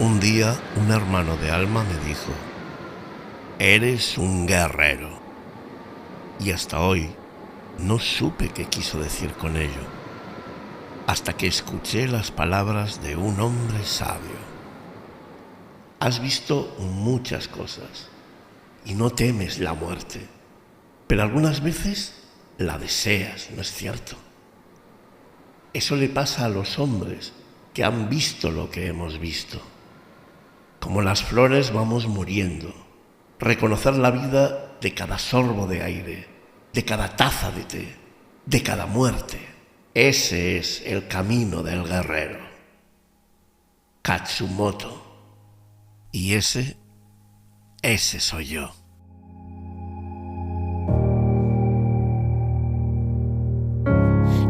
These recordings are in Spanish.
Un día, un hermano de alma me dijo: eres un guerrero. Y hasta hoy no supe qué quiso decir con ello, hasta que escuché las palabras de un hombre sabio. Has visto muchas cosas y no temes la muerte, pero algunas veces la deseas, ¿no es cierto? Eso le pasa a los hombres que han visto lo que hemos visto. Como las flores vamos muriendo. Reconocer la vida de cada sorbo de aire, de cada taza de té, de cada muerte. Ese es el camino del guerrero. Katsumoto. Y ese soy yo.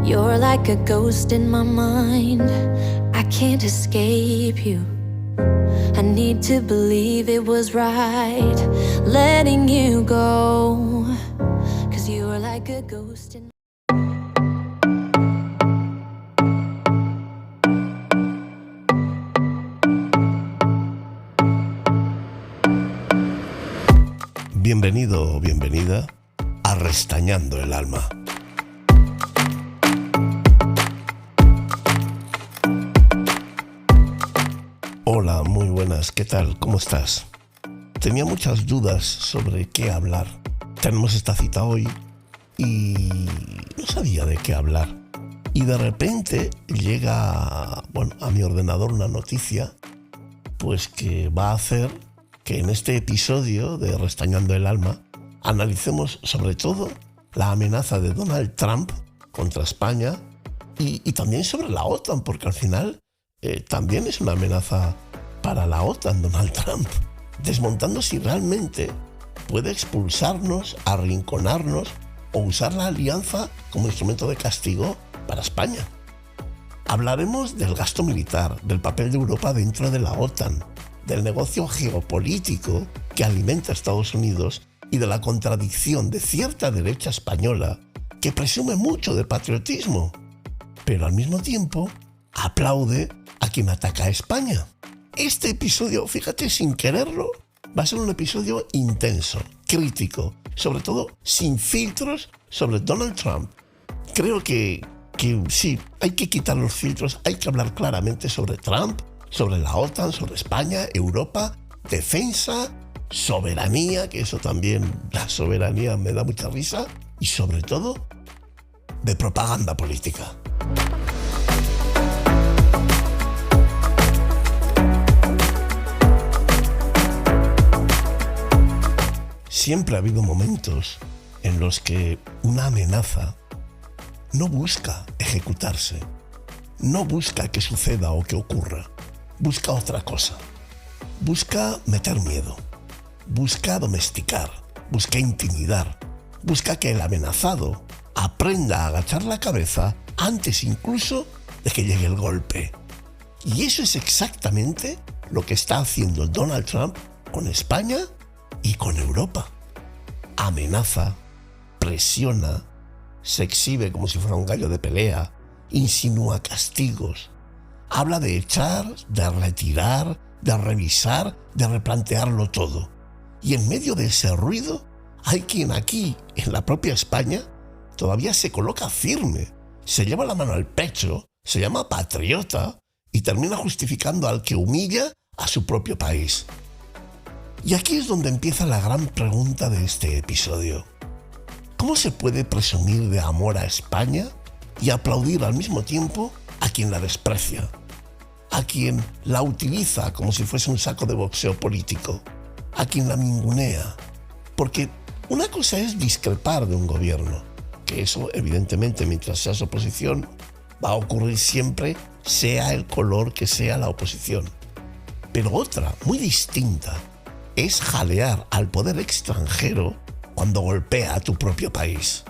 You're like a ghost in my mind. I can't escape you. I need to believe it was right letting you go. 'Cause you are like a ghost in Bienvenido o bienvenida a Restañando el Alma. Hola, muy buenas, ¿qué tal? ¿Cómo estás? Tenía muchas dudas sobre qué hablar. Tenemos esta cita hoy y no sabía de qué hablar. Y de repente llega, a mi ordenador una noticia, pues que va a hacer que en este episodio de Restañando el Alma analicemos sobre todo la amenaza de Donald Trump contra España y también sobre la OTAN, porque al final también es una amenaza para la OTAN, Donald Trump, desmontando si realmente puede expulsarnos, arrinconarnos o usar la alianza como instrumento de castigo para España. Hablaremos del gasto militar, del papel de Europa dentro de la OTAN, del negocio geopolítico que alimenta a Estados Unidos y de la contradicción de cierta derecha española que presume mucho de patriotismo, pero al mismo tiempo aplaude a quien ataca a España. Este episodio, fíjate, sin quererlo, va a ser un episodio intenso, crítico, sobre todo sin filtros sobre Donald Trump. Creo que sí, hay que quitar los filtros, hay que hablar claramente sobre Trump, sobre la OTAN, sobre España, Europa, defensa, soberanía, que eso también, la soberanía me da mucha risa, y sobre todo, de propaganda política. Siempre ha habido momentos en los que una amenaza no busca ejecutarse, no busca que suceda o que ocurra, busca otra cosa. Busca meter miedo, busca domesticar, busca intimidar, busca que el amenazado aprenda a agachar la cabeza antes incluso de que llegue el golpe. Y eso es exactamente lo que está haciendo Donald Trump con España y con Europa. Amenaza, presiona, se exhibe como si fuera un gallo de pelea, insinúa castigos, habla de echar, de retirar, de revisar, de replantearlo todo. Y en medio de ese ruido hay quien aquí, en la propia España, todavía se coloca firme, se lleva la mano al pecho, se llama patriota y termina justificando al que humilla a su propio país. Y aquí es donde empieza la gran pregunta de este episodio. ¿Cómo se puede presumir de amor a España y aplaudir al mismo tiempo a quien la desprecia, a quien la utiliza como si fuese un saco de boxeo político, a quien la ningunea? Porque una cosa es discrepar de un gobierno, que eso evidentemente mientras seas oposición va a ocurrir siempre, sea el color que sea la oposición. Pero otra, muy distinta, es jalear al poder extranjero cuando golpea a tu propio país.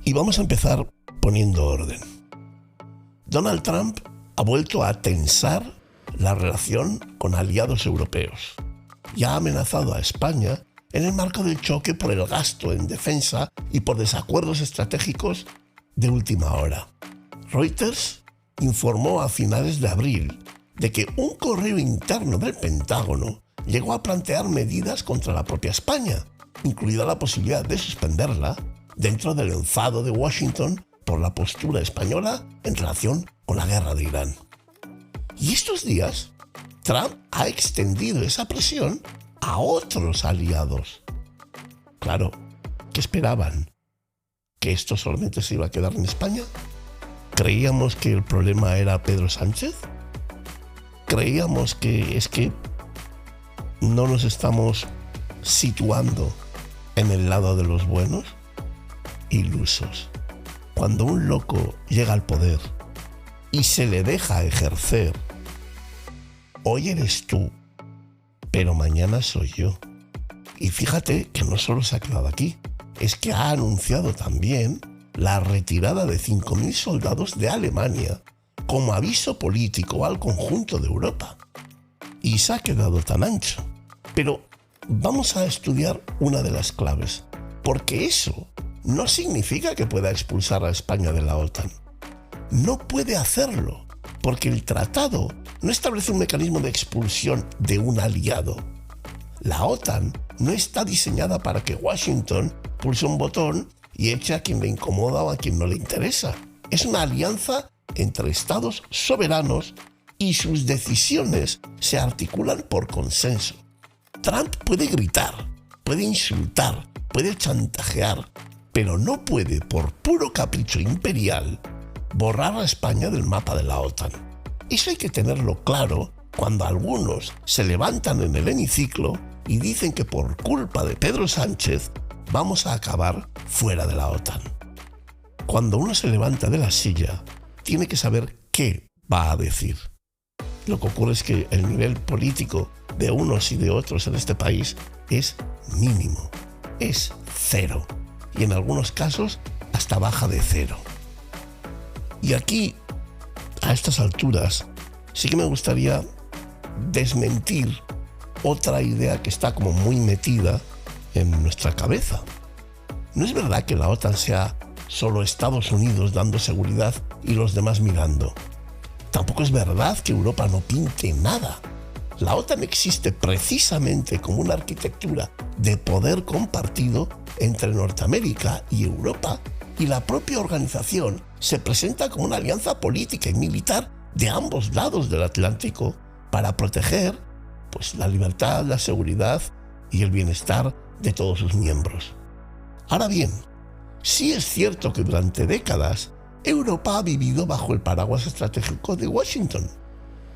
Y vamos a empezar poniendo orden. Donald Trump ha vuelto a tensar la relación con aliados europeos y ha amenazado a España en el marco del choque por el gasto en defensa y por desacuerdos estratégicos de última hora. Reuters informó a finales de abril de que un correo interno del Pentágono llegó a plantear medidas contra la propia España, incluida la posibilidad de suspenderla dentro del enfado de Washington por la postura española en relación con la guerra de Irán. Y estos días, Trump ha extendido esa presión a otros aliados. Claro, ¿qué esperaban? ¿Que esto solamente se iba a quedar en España? ¿Creíamos que el problema era Pedro Sánchez? ¿Creíamos que es que no nos estamos situando en el lado de los buenos? Ilusos. Cuando un loco llega al poder y se le deja ejercer, hoy eres tú, pero mañana soy yo. Y fíjate que no solo se ha quedado aquí, es que ha anunciado también la retirada de 5.000 soldados de Alemania como aviso político al conjunto de Europa. Y se ha quedado tan ancho. Pero vamos a estudiar una de las claves, porque eso no significa que pueda expulsar a España de la OTAN. No puede hacerlo, porque el tratado no establece un mecanismo de expulsión de un aliado. La OTAN no está diseñada para que Washington pulse un botón y eche a quien le incomoda o a quien no le interesa. Es una alianza entre estados soberanos y sus decisiones se articulan por consenso. Trump puede gritar, puede insultar, puede chantajear, pero no puede, por puro capricho imperial, borrar a España del mapa de la OTAN. Eso hay que tenerlo claro cuando algunos se levantan en el hemiciclo y dicen que por culpa de Pedro Sánchez vamos a acabar fuera de la OTAN. Cuando uno se levanta de la silla, tiene que saber qué va a decir. Lo que ocurre es que el nivel político de unos y de otros en este país es mínimo, es cero, y en algunos casos hasta baja de cero. Y aquí, a estas alturas, sí que me gustaría desmentir otra idea que está como muy metida en nuestra cabeza. No es verdad que la OTAN sea solo Estados Unidos dando seguridad y los demás mirando. Tampoco es verdad que Europa no pinte nada. La OTAN existe precisamente como una arquitectura de poder compartido entre Norteamérica y Europa, y la propia organización se presenta como una alianza política y militar de ambos lados del Atlántico para proteger la libertad, la seguridad y el bienestar de todos sus miembros. Ahora bien, sí es cierto que durante décadas Europa ha vivido bajo el paraguas estratégico de Washington.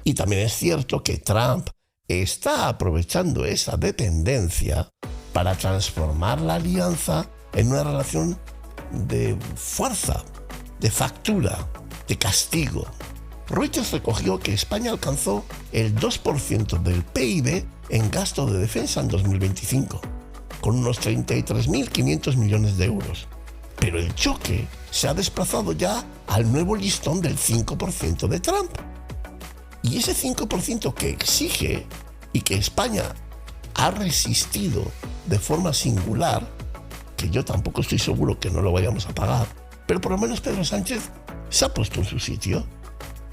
Y también es cierto que Trump está aprovechando esa dependencia para transformar la alianza en una relación de fuerza, de factura, de castigo. Reuters recogió que España alcanzó el 2% del PIB en gasto de defensa en 2025, con unos 33.500 millones de euros. Pero el choque se ha desplazado ya al nuevo listón del 5% de Trump. Y ese 5% que exige y que España ha resistido de forma singular, que yo tampoco estoy seguro que no lo vayamos a pagar, pero por lo menos Pedro Sánchez se ha puesto en su sitio.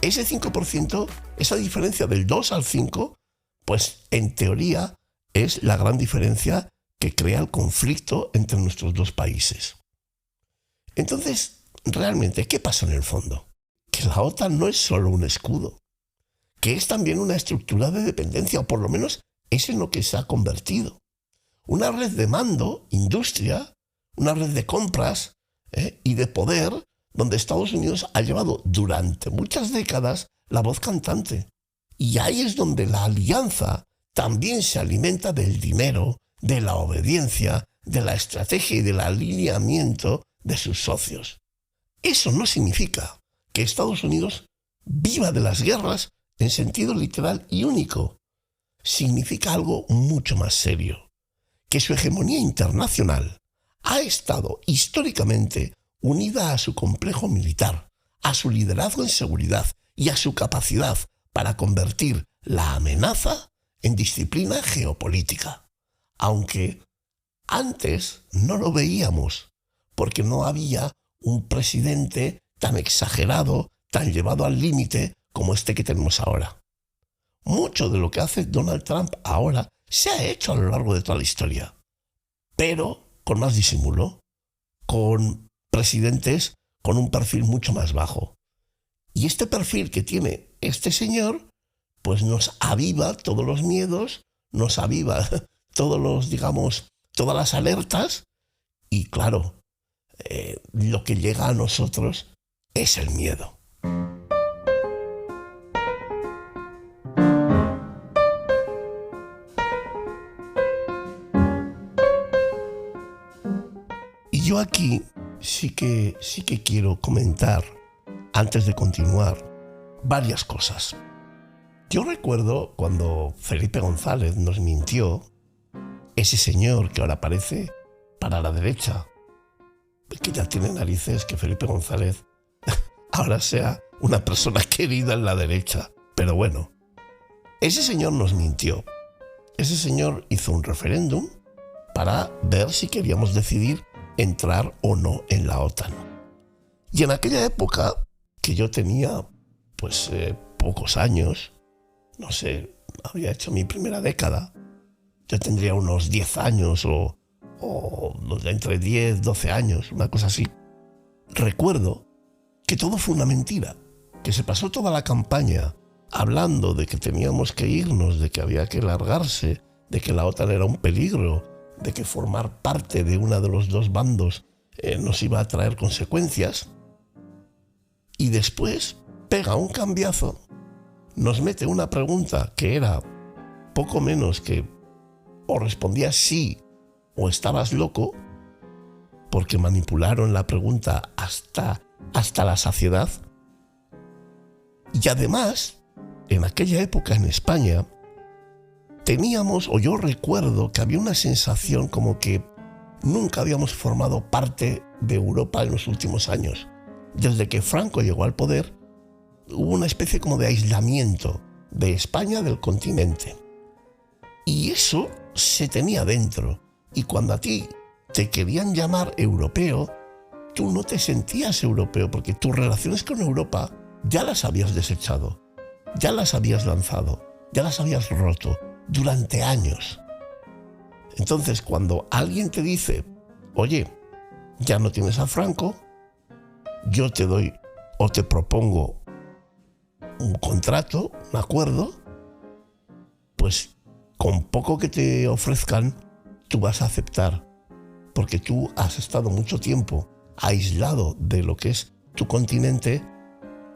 Ese 5%, esa diferencia del 2 al 5, pues en teoría es la gran diferencia que crea el conflicto entre nuestros dos países. Entonces, realmente, ¿qué pasa en el fondo? Que la OTAN no es solo un escudo, que es también una estructura de dependencia, o por lo menos es en lo que se ha convertido. Una red de mando, industria, una red de compras y de poder, donde Estados Unidos ha llevado durante muchas décadas la voz cantante. Y ahí es donde la alianza también se alimenta del dinero, de la obediencia, de la estrategia y del alineamiento de sus socios. Eso no significa que Estados Unidos viva de las guerras en sentido literal y único. Significa algo mucho más serio, que su hegemonía internacional ha estado históricamente unida a su complejo militar, a su liderazgo en seguridad y a su capacidad para convertir la amenaza en disciplina geopolítica. Aunque Antes no lo veíamos, porque no había un presidente tan exagerado, tan llevado al límite como este que tenemos ahora. Mucho de lo que hace Donald Trump ahora se ha hecho a lo largo de toda la historia, pero con más disimulo, con presidentes con un perfil mucho más bajo. Y este perfil que tiene este señor, pues nos aviva todos los miedos, nos aviva todas las alertas, y claro, lo que llega a nosotros es el miedo. Y yo aquí sí que quiero comentar, antes de continuar, varias cosas. Yo recuerdo cuando Felipe González nos mintió, ese señor que ahora parece para la derecha, que ya tiene narices que Felipe González ahora sea una persona querida en la derecha. Pero bueno, ese señor nos mintió. Ese señor hizo un referéndum para ver si queríamos decidir entrar o no en la OTAN. Y en aquella época, que yo tenía pocos años, no sé, había hecho mi primera década, yo tendría unos 10 años o entre 10, 12 años, una cosa así. Recuerdo que todo fue una mentira, que se pasó toda la campaña hablando de que teníamos que irnos, de que había que largarse, de que la OTAN era un peligro, de que formar parte de uno de los dos bandos nos iba a traer consecuencias. Y después pega un cambiazo, nos mete una pregunta que era poco menos que o respondías sí o estabas loco, porque manipularon la pregunta hasta la saciedad. Y además, en aquella época en España, yo recuerdo que había una sensación como que nunca habíamos formado parte de Europa en los últimos años. Desde que Franco llegó al poder, hubo una especie como de aislamiento de España del continente. Y eso se tenía dentro. Y cuando a ti te querían llamar europeo, tú no te sentías europeo, porque tus relaciones con Europa ya las habías desechado, ya las habías lanzado, ya las habías roto durante años. Entonces, cuando alguien te dice, oye, ya no tienes a Franco, yo te doy o te propongo un contrato, un acuerdo, pues con poco que te ofrezcan, tú vas a aceptar, porque tú has estado mucho tiempo aislado de lo que es tu continente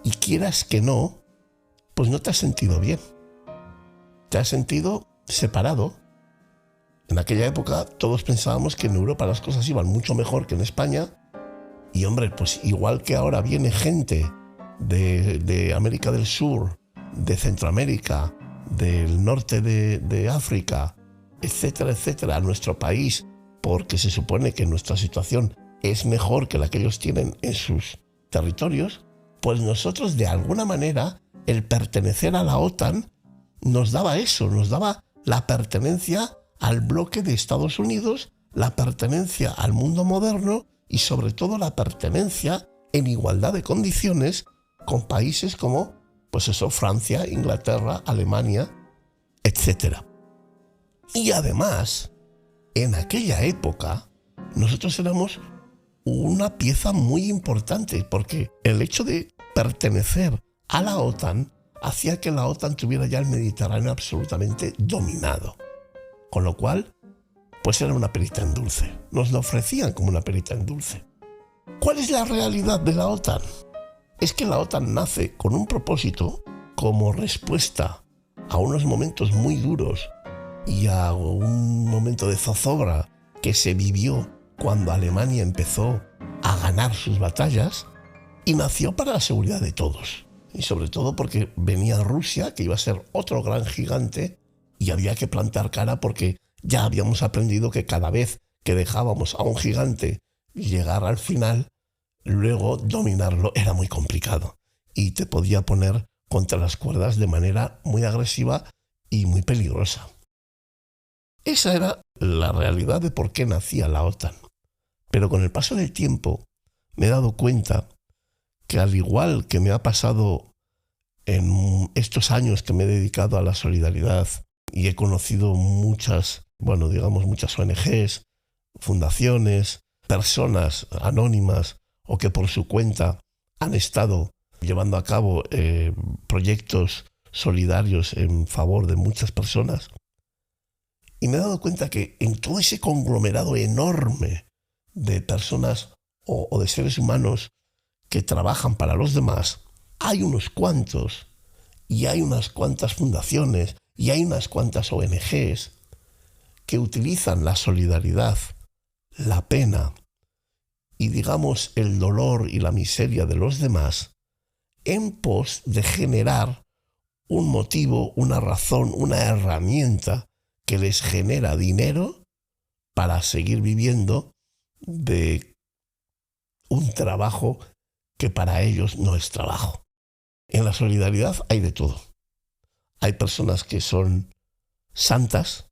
y quieras que no, pues no te has sentido bien. Te has sentido separado. En aquella época todos pensábamos que en Europa las cosas iban mucho mejor que en España. Y hombre, pues igual que ahora viene gente de América del Sur, de Centroamérica, del norte de África, etcétera, etcétera, a nuestro país, porque se supone que nuestra situación es mejor que la que ellos tienen en sus territorios, pues nosotros de alguna manera el pertenecer a la OTAN nos daba eso, nos daba la pertenencia al bloque de Estados Unidos, la pertenencia al mundo moderno y sobre todo la pertenencia en igualdad de condiciones con países como, pues eso, Francia, Inglaterra, Alemania, etc. Y además, en aquella época, nosotros éramos una pieza muy importante, porque el hecho de pertenecer a la OTAN hacía que la OTAN tuviera ya el Mediterráneo absolutamente dominado. Con lo cual, pues era una perita en dulce. Nos lo ofrecían como una perita en dulce. ¿Cuál es la realidad de la OTAN? Es que la OTAN nace con un propósito como respuesta a unos momentos muy duros y a un momento de zozobra que se vivió cuando Alemania empezó a ganar sus batallas, y nació para la seguridad de todos. Y sobre todo porque venía Rusia, que iba a ser otro gran gigante, y había que plantar cara porque ya habíamos aprendido que cada vez que dejábamos a un gigante llegar al final, luego dominarlo era muy complicado y te podía poner contra las cuerdas de manera muy agresiva y muy peligrosa. Esa era la realidad de por qué nacía la OTAN. Pero con el paso del tiempo me he dado cuenta que, al igual que me ha pasado en estos años que me he dedicado a la solidaridad y he conocido muchas ONGs, fundaciones, personas anónimas o que por su cuenta han estado llevando a cabo proyectos solidarios en favor de muchas personas. Y me he dado cuenta que en todo ese conglomerado enorme de personas o de seres humanos que trabajan para los demás, hay unos cuantos, y hay unas cuantas fundaciones, y hay unas cuantas ONGs que utilizan la solidaridad, la pena y, digamos, el dolor y la miseria de los demás en pos de generar un motivo, una razón, una herramienta que les genera dinero para seguir viviendo de un trabajo que para ellos no es trabajo. En la solidaridad hay de todo. Hay personas que son santas,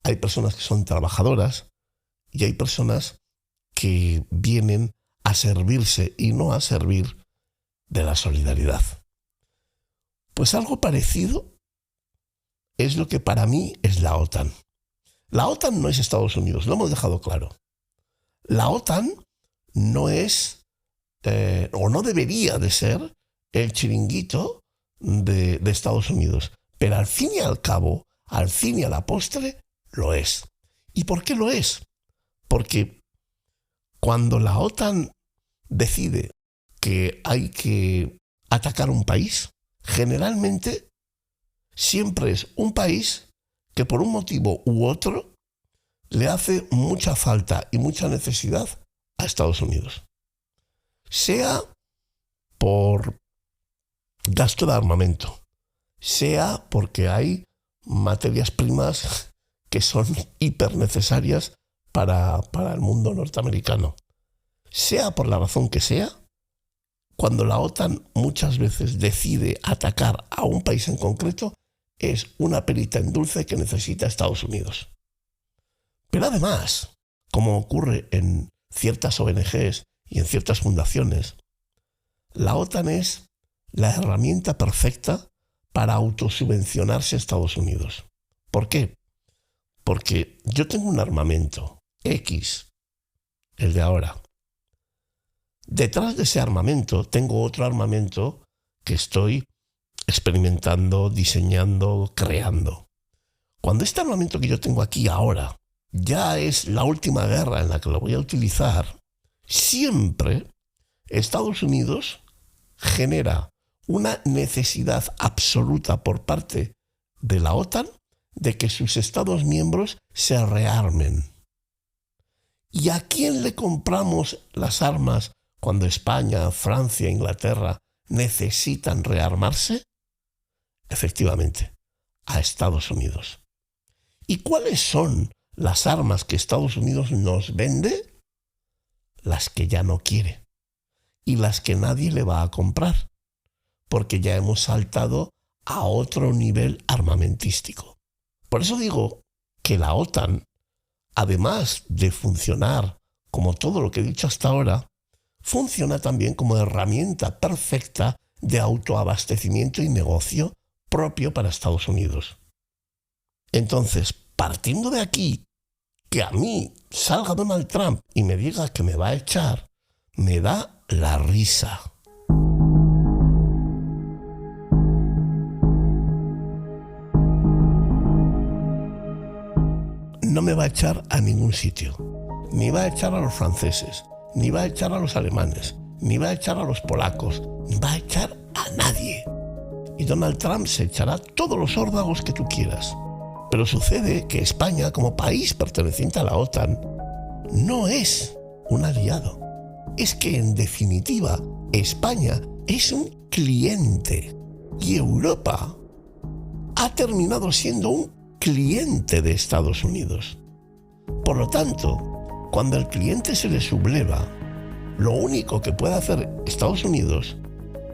hay personas que son trabajadoras y hay personas que vienen a servirse y no a servir de la solidaridad. Pues algo parecido es lo que para mí es la OTAN. La OTAN no es Estados Unidos, lo hemos dejado claro. La OTAN no es, o no debería de ser, el chiringuito de Estados Unidos. Pero al fin y al cabo, al fin y a la postre, lo es. ¿Y por qué lo es? Porque cuando la OTAN decide que hay que atacar un país, generalmente siempre es un país que por un motivo u otro le hace mucha falta y mucha necesidad a Estados Unidos. Sea por gasto de armamento, sea porque hay materias primas que son hiper necesarias para el mundo norteamericano. Sea por la razón que sea, cuando la OTAN muchas veces decide atacar a un país en concreto, es una perita en dulce que necesita Estados Unidos. Pero además, como ocurre en ciertas ONGs y en ciertas fundaciones, la OTAN es la herramienta perfecta para autosubvencionarse a Estados Unidos. ¿Por qué? Porque yo tengo un armamento X, el de ahora. Detrás de ese armamento tengo otro armamento que estoy experimentando, diseñando, creando. Cuando este armamento que yo tengo aquí ahora ya es la última guerra en la que lo voy a utilizar, siempre Estados Unidos genera una necesidad absoluta por parte de la OTAN de que sus Estados miembros se rearmen. ¿Y a quién le compramos las armas cuando España, Francia, Inglaterra necesitan rearmarse? Efectivamente, a Estados Unidos. ¿Y cuáles son las armas que Estados Unidos nos vende? Las que ya no quiere y las que nadie le va a comprar, porque ya hemos saltado a otro nivel armamentístico. Por eso digo que la OTAN, además de funcionar como todo lo que he dicho hasta ahora, funciona también como herramienta perfecta de autoabastecimiento y negocio propio para Estados Unidos. Entonces, partiendo de aquí, que a mí salga Donald Trump y me diga que me va a echar, me da la risa. No me va a echar a ningún sitio. Ni va a echar a los franceses, ni va a echar a los alemanes, ni va a echar a los polacos, ni va a echar a nadie. Y Donald Trump se echará todos los órdagos que tú quieras. Pero sucede que España, como país perteneciente a la OTAN, no es un aliado. Es que, en definitiva, España es un cliente. Y Europa ha terminado siendo un cliente de Estados Unidos. Por lo tanto, cuando el cliente se le subleva, lo único que puede hacer Estados Unidos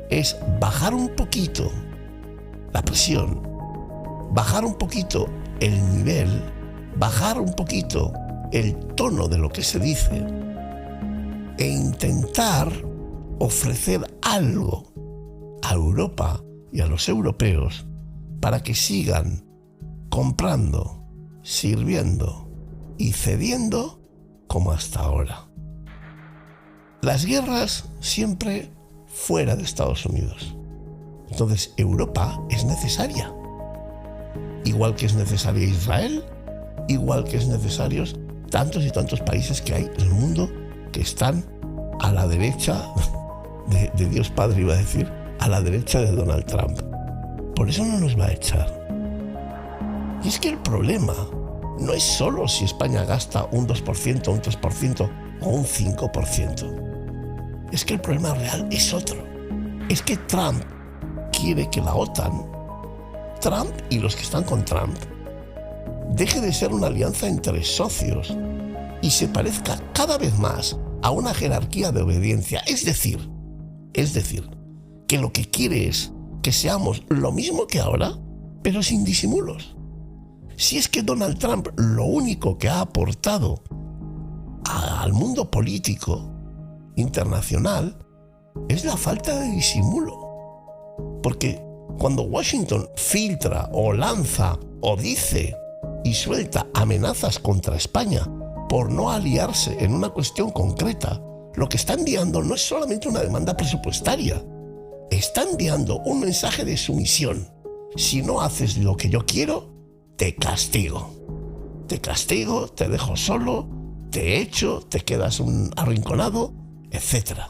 es bajar un poquito la presión, bajar un poquito el nivel bajar un poquito el tono de lo que se dice e intentar ofrecer algo a Europa y a los europeos para que sigan comprando, sirviendo y cediendo como hasta ahora. Las guerras siempre fuera de Estados Unidos. Entonces Europa es necesaria. Igual que es necesaria Israel, igual que es necesarios tantos y tantos países que hay en el mundo que están a la derecha de Dios Padre, iba a decir, a la derecha de Donald Trump. Por eso no nos va a echar. Y es que el problema no es solo si España gasta un 2%, un 3% o un 5%. Es que el problema real es otro. Es que Trump quiere que la OTAN, Trump y los que están con Trump, deje de ser una alianza entre socios y se parezca cada vez más a una jerarquía de obediencia. Es decir, que lo que quiere es que seamos lo mismo que ahora, pero sin disimulos. Si es que Donald Trump lo único que ha aportado al mundo político internacional es la falta de disimulo. Porque cuando Washington filtra o lanza o dice y suelta amenazas contra España por no aliarse en una cuestión concreta, lo que está enviando no es solamente una demanda presupuestaria, está enviando un mensaje de sumisión. Si no haces lo que yo quiero, te castigo. Te castigo, te dejo solo, te echo, te quedas arrinconado, etc.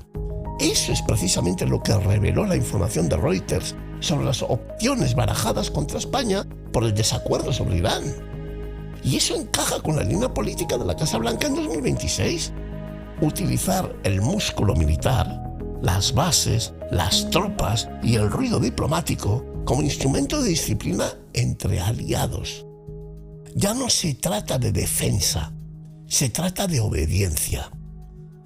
Eso es precisamente lo que reveló la información de Reuters sobre las opciones barajadas contra España por el desacuerdo sobre Irán. Y eso encaja con la línea política de la Casa Blanca en 2026. Utilizar el músculo militar, las bases, las tropas y el ruido diplomático como instrumento de disciplina entre aliados. Ya no se trata de defensa, se trata de obediencia.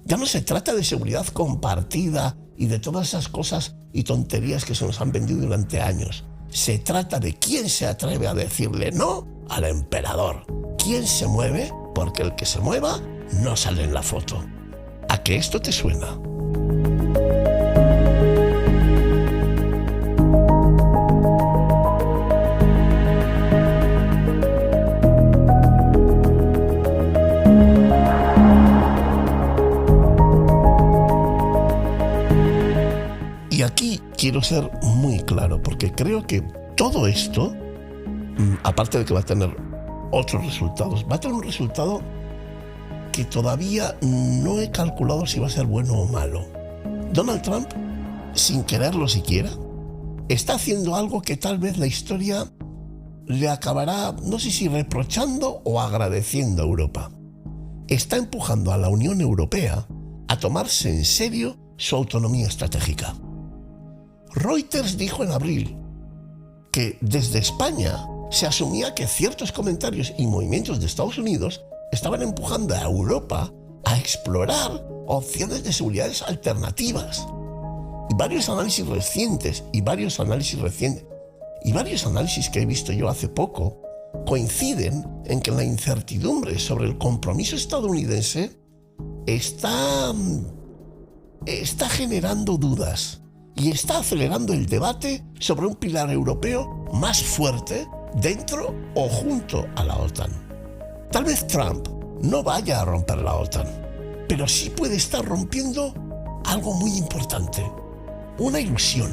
Ya no se trata de seguridad compartida y de todas esas cosas y tonterías que se nos han vendido durante años. Se trata de quién se atreve a decirle no al emperador. ¿Quién se mueve? Porque el que se mueva no sale en la foto. ¿A qué esto te suena? Y aquí quiero ser muy claro, porque creo que todo esto, aparte de que va a tener otros resultados, va a tener un resultado que todavía no he calculado si va a ser bueno o malo. Donald Trump, sin quererlo siquiera, está haciendo algo que tal vez la historia le acabará, no sé si reprochando o agradeciendo a Europa. Está empujando a la Unión Europea a tomarse en serio su autonomía estratégica. Reuters dijo en abril que desde España se asumía que ciertos comentarios y movimientos de Estados Unidos estaban empujando a Europa a explorar opciones de seguridades alternativas. Y varios análisis recientes y varios análisis que he visto yo hace poco coinciden en que la incertidumbre sobre el compromiso estadounidense está generando dudas y está acelerando el debate sobre un pilar europeo más fuerte dentro o junto a la OTAN. Tal vez Trump no vaya a romper la OTAN, pero sí puede estar rompiendo algo muy importante, una ilusión,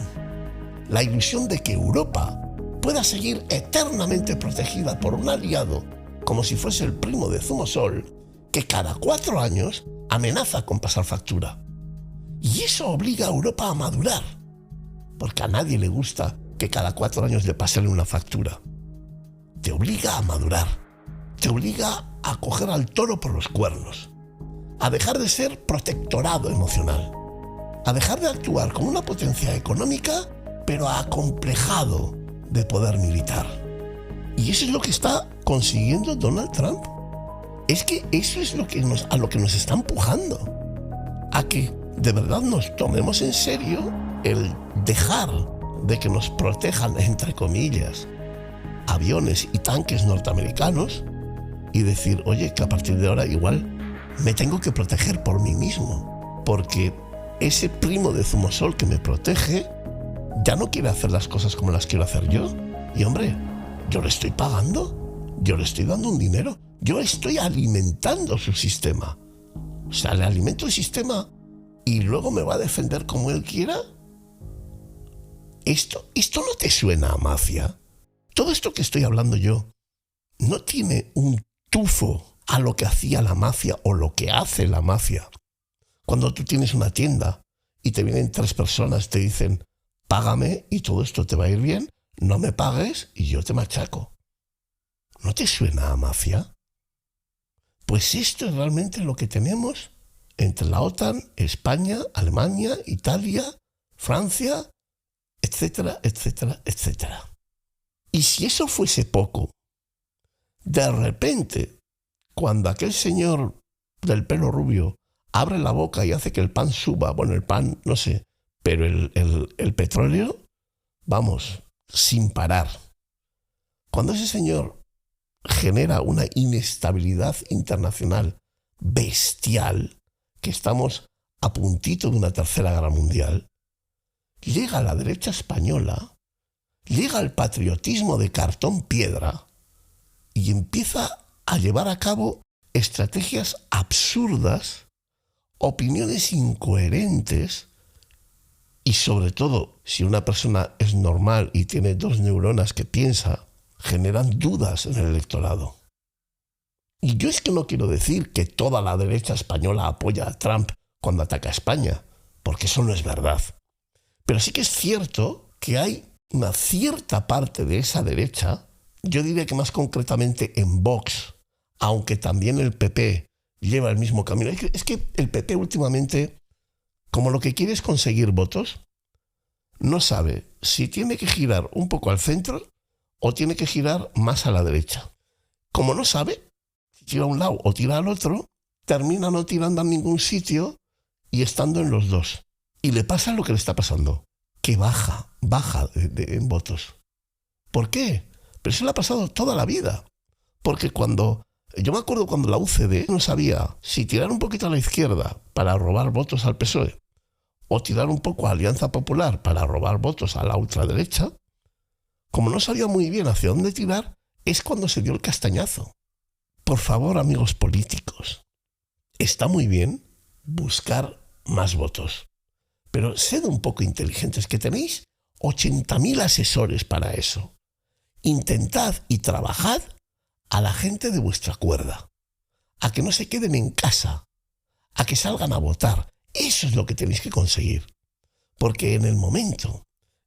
la ilusión de que Europa pueda seguir eternamente protegida por un aliado como si fuese el primo de Zumosol, que cada 4 años amenaza con pasar factura. Y eso obliga a Europa a madurar, porque a nadie le gusta que cada 4 años le pasen una factura. Te obliga a madurar, te obliga a coger al toro por los cuernos, a dejar de ser protectorado emocional, a dejar de actuar como una potencia económica, pero acomplejado de poder militar. Y eso es lo que está consiguiendo Donald Trump. Es que eso es a lo que nos está empujando, a que de verdad nos tomemos en serio el dejar de que nos protejan, entre comillas, aviones y tanques norteamericanos y decir, oye, que a partir de ahora igual me tengo que proteger por mí mismo, porque ese primo de Zumosol que me protege ya no quiere hacer las cosas como las quiero hacer yo. Y hombre, yo le estoy pagando, yo le estoy dando un dinero, yo estoy alimentando su sistema. O sea, le alimento el sistema y luego me va a defender como él quiera. ¿Esto no te suena a mafia? Todo esto que estoy hablando yo no tiene un tufo a lo que hacía la mafia o lo que hace la mafia. Cuando tú tienes una tienda y te vienen 3 personas, te dicen, págame y todo esto te va a ir bien, no me pagues y yo te machaco. ¿No te suena a mafia? Pues esto es realmente lo que tenemos entre la OTAN, España, Alemania, Italia, Francia, etcétera, etcétera, etcétera. Y si eso fuese poco, de repente, cuando aquel señor del pelo rubio abre la boca y hace que el pan suba, bueno, el pan, no sé, pero el petróleo, vamos, sin parar. Cuando ese señor genera una inestabilidad internacional bestial, que estamos a puntito de una tercera guerra mundial, llega la derecha española, llega el patriotismo de cartón piedra y empieza a llevar a cabo estrategias absurdas, opiniones incoherentes y sobre todo, si una persona es normal y tiene 2 neuronas que piensa, generan dudas en el electorado. Y yo es que no quiero decir que toda la derecha española apoya a Trump cuando ataca a España, porque eso no es verdad. Pero sí que es cierto que hay una cierta parte de esa derecha, yo diría que más concretamente en Vox, aunque también el PP lleva el mismo camino. Es que el PP últimamente, como lo que quiere es conseguir votos, no sabe si tiene que girar un poco al centro o tiene que girar más a la derecha. Como no sabe si tira a un lado o tira al otro, termina no tirando a ningún sitio y estando en los dos. Y le pasa lo que le está pasando, que baja en votos. ¿Por qué? Pero eso le ha pasado toda la vida. Porque yo me acuerdo cuando la UCD no sabía si tirar un poquito a la izquierda para robar votos al PSOE o tirar un poco a Alianza Popular para robar votos a la ultraderecha, como no sabía muy bien hacia dónde tirar, es cuando se dio el castañazo. Por favor, amigos políticos, está muy bien buscar más votos, pero sed un poco inteligentes, que tenéis 80.000 asesores para eso. Intentad y trabajad a la gente de vuestra cuerda, a que no se queden en casa, a que salgan a votar. Eso es lo que tenéis que conseguir. Porque en el momento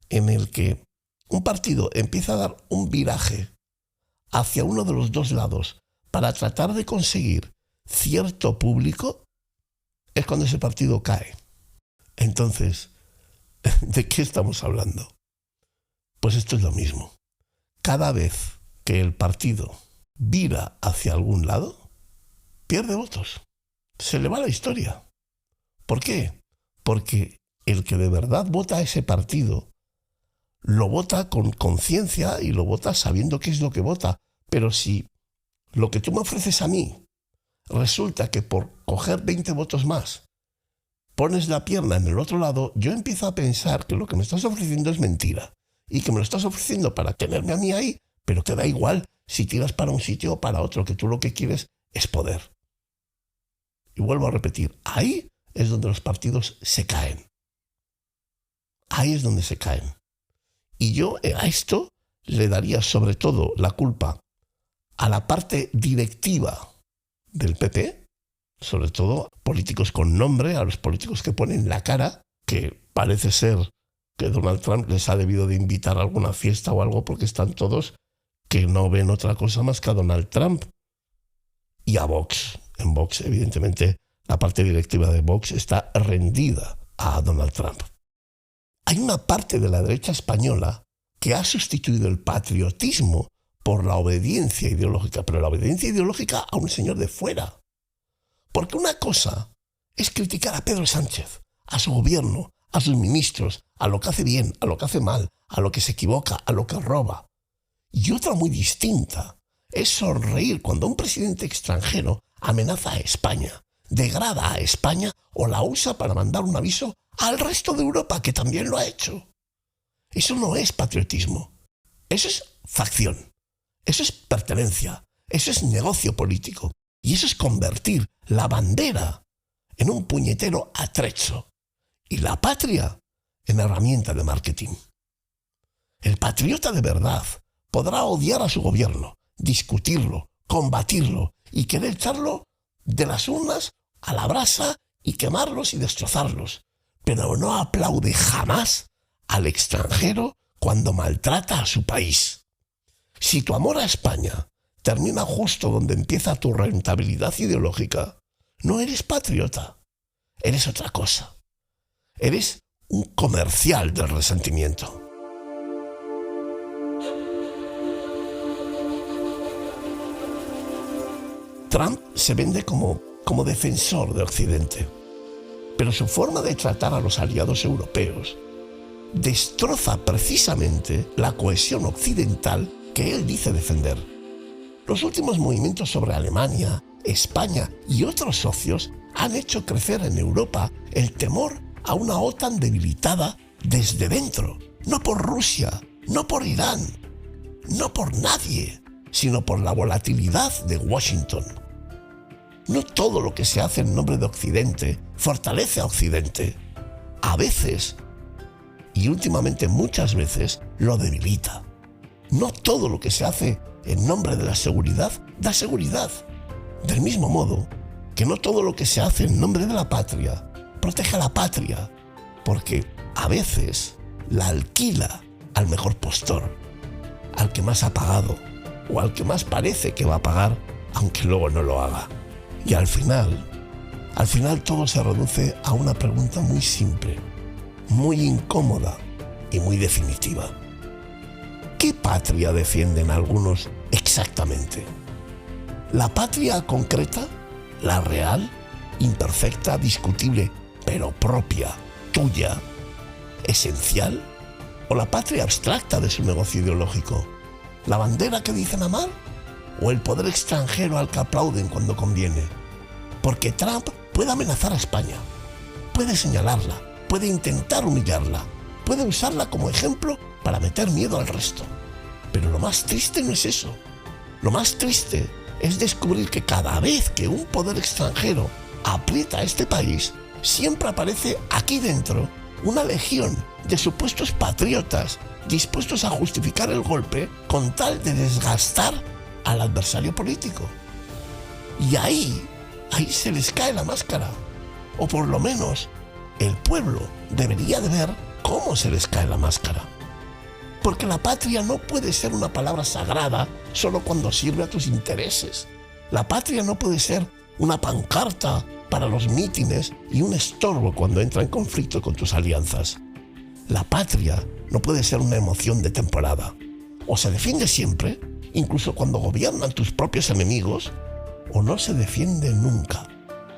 en el que un partido empieza a dar un viraje hacia uno de los dos lados para tratar de conseguir cierto público, es cuando ese partido cae. Entonces, ¿de qué estamos hablando? Pues esto es lo mismo. Cada vez que el partido vira hacia algún lado, pierde votos. Se le va la historia. ¿Por qué? Porque el que de verdad vota a ese partido lo vota con conciencia y lo vota sabiendo qué es lo que vota. Pero si lo que tú me ofreces a mí resulta que por coger 20 votos más pones la pierna en el otro lado, yo empiezo a pensar que lo que me estás ofreciendo es mentira y que me lo estás ofreciendo para tenerme a mí ahí, pero te da igual si tiras para un sitio o para otro, que tú lo que quieres es poder. Y vuelvo a repetir, ahí es donde los partidos se caen. Ahí es donde se caen. Y yo a esto le daría sobre todo la culpa a la parte directiva del PP, sobre todo políticos con nombre, a los políticos que ponen la cara, que parece ser que Donald Trump les ha debido de invitar a alguna fiesta o algo porque están todos que no ven otra cosa más que a Donald Trump. Y a Vox. En Vox, evidentemente, la parte directiva de Vox está rendida a Donald Trump. Hay una parte de la derecha española que ha sustituido el patriotismo por la obediencia ideológica, pero la obediencia ideológica a un señor de fuera. Porque una cosa es criticar a Pedro Sánchez, a su gobierno, a sus ministros, a lo que hace bien, a lo que hace mal, a lo que se equivoca, a lo que roba. Y otra muy distinta es sonreír cuando un presidente extranjero amenaza a España, degrada a España o la usa para mandar un aviso al resto de Europa, que también lo ha hecho. Eso no es patriotismo. Eso es facción. Eso es pertenencia. Eso es negocio político. Y eso es convertir la bandera en un puñetero atrezzo y la patria en herramienta de marketing. El patriota de verdad podrá odiar a su gobierno, discutirlo, combatirlo y querer echarlo de las urnas a la brasa y quemarlos y destrozarlos, pero no aplaude jamás al extranjero cuando maltrata a su país. Si tu amor a España termina justo donde empieza tu rentabilidad ideológica, no eres patriota, eres otra cosa. Eres un comercial del resentimiento. Trump se vende como defensor de Occidente, pero su forma de tratar a los aliados europeos destroza precisamente la cohesión occidental que él dice defender. Los últimos movimientos sobre Alemania, España y otros socios han hecho crecer en Europa el temor a una OTAN debilitada desde dentro, no por Rusia, no por Irán, no por nadie, sino por la volatilidad de Washington. No todo lo que se hace en nombre de Occidente fortalece a Occidente. A veces, y últimamente muchas veces, lo debilita. No todo lo que se hace en nombre de la seguridad da seguridad. Del mismo modo que no todo lo que se hace en nombre de la patria protege a la patria, porque a veces la alquila al mejor postor, al que más ha pagado o al que más parece que va a pagar, aunque luego no lo haga. Y al final todo se reduce a una pregunta muy simple, muy incómoda y muy definitiva. ¿Qué patria defienden algunos exactamente? ¿La patria concreta, la real, imperfecta, discutible, pero propia, tuya, esencial? ¿O la patria abstracta de su negocio ideológico? ¿La bandera que dicen amar? ¿O el poder extranjero al que aplauden cuando conviene? Porque Trump puede amenazar a España, puede señalarla, puede intentar humillarla, puede usarla como ejemplo para meter miedo al resto. Pero lo más triste no es eso. Lo más triste es descubrir que cada vez que un poder extranjero aprieta a este país, siempre aparece aquí dentro una legión de supuestos patriotas dispuestos a justificar el golpe con tal de desgastar al adversario político. Y ahí se les cae la máscara. O por lo menos el pueblo debería de ver cómo se les cae la máscara. Porque la patria no puede ser una palabra sagrada solo cuando sirve a tus intereses. La patria no puede ser una pancarta para los mítines y un estorbo cuando entra en conflicto con tus alianzas. La patria no puede ser una emoción de temporada. O se defiende siempre, incluso cuando gobiernan tus propios enemigos, o no se defiende nunca.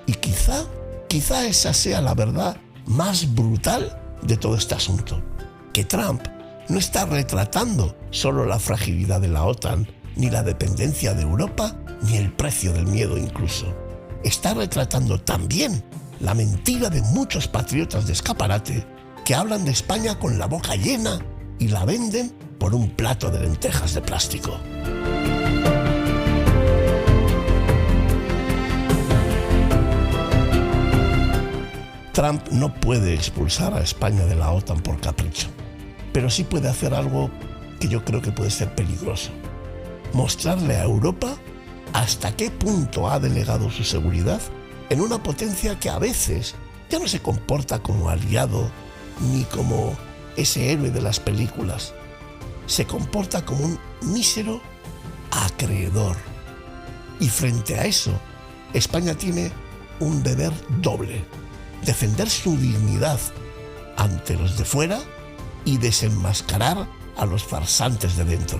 Y quizá esa sea la verdad más brutal de todo este asunto. Que Trump no está retratando solo la fragilidad de la OTAN, ni la dependencia de Europa, ni el precio del miedo incluso. Está retratando también la mentira de muchos patriotas de escaparate que hablan de España con la boca llena y la venden por un plato de lentejas de plástico. Trump no puede expulsar a España de la OTAN por capricho, pero sí puede hacer algo que yo creo que puede ser peligroso. Mostrarle a Europa hasta qué punto ha delegado su seguridad en una potencia que a veces ya no se comporta como aliado ni como ese héroe de las películas. Se comporta como un mísero acreedor. Y frente a eso, España tiene un deber doble: defender su dignidad ante los de fuera y desenmascarar a los farsantes de dentro.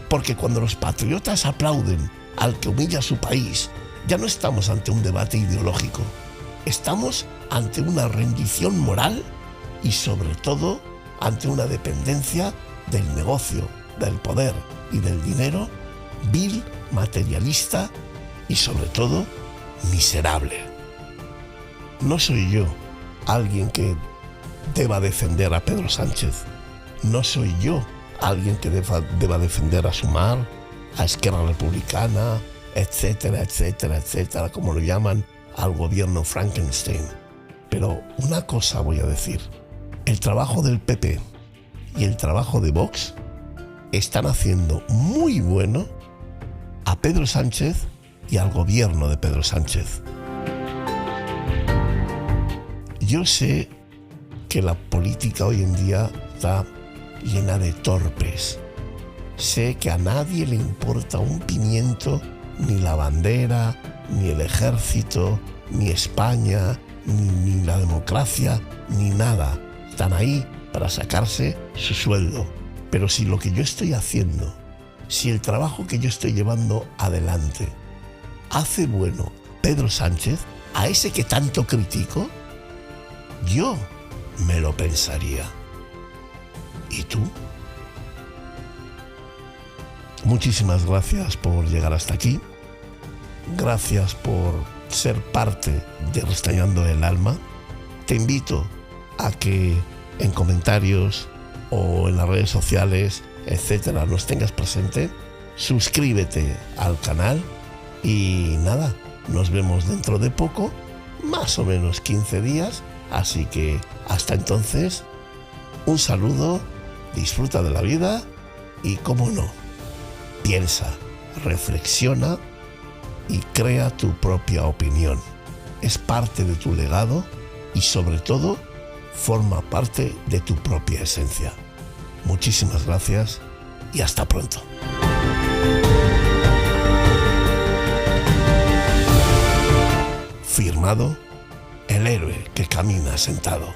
Porque cuando los patriotas aplauden al que humilla a su país, ya no estamos ante un debate ideológico. Estamos ante una rendición moral y sobre todo ante una dependencia del negocio, del poder y del dinero vil, materialista y sobre todo miserable. No soy yo alguien que deba defender a Pedro Sánchez. No soy yo alguien que deba defender a Sumar, a Esquerra Republicana, etcétera, etcétera, etcétera, como lo llaman al gobierno Frankenstein. Pero una cosa voy a decir. El trabajo del PP y el trabajo de Vox están haciendo muy bueno a Pedro Sánchez y al gobierno de Pedro Sánchez. Yo sé que la política hoy en día está llena de torpes. Sé que a nadie le importa un pimiento, ni la bandera, ni el ejército, ni España, ni la democracia, ni nada. Están ahí para sacarse su sueldo. Pero si lo que yo estoy haciendo, si el trabajo que yo estoy llevando adelante hace bueno Pedro Sánchez, a ese que tanto critico, yo me lo pensaría. ¿Y tú? Muchísimas gracias por llegar hasta aquí. Gracias por ser parte de Restañando el Alma. Te invito a que en comentarios o en las redes sociales, etcétera, nos tengas presente. Suscríbete al canal y nada, nos vemos dentro de poco, más o menos 15 días. Así que hasta entonces, un saludo, disfruta de la vida y, cómo no, piensa, reflexiona y crea tu propia opinión. Es parte de tu legado y, sobre todo, forma parte de tu propia esencia. Muchísimas gracias y hasta pronto. Firmado, el héroe que camina sentado.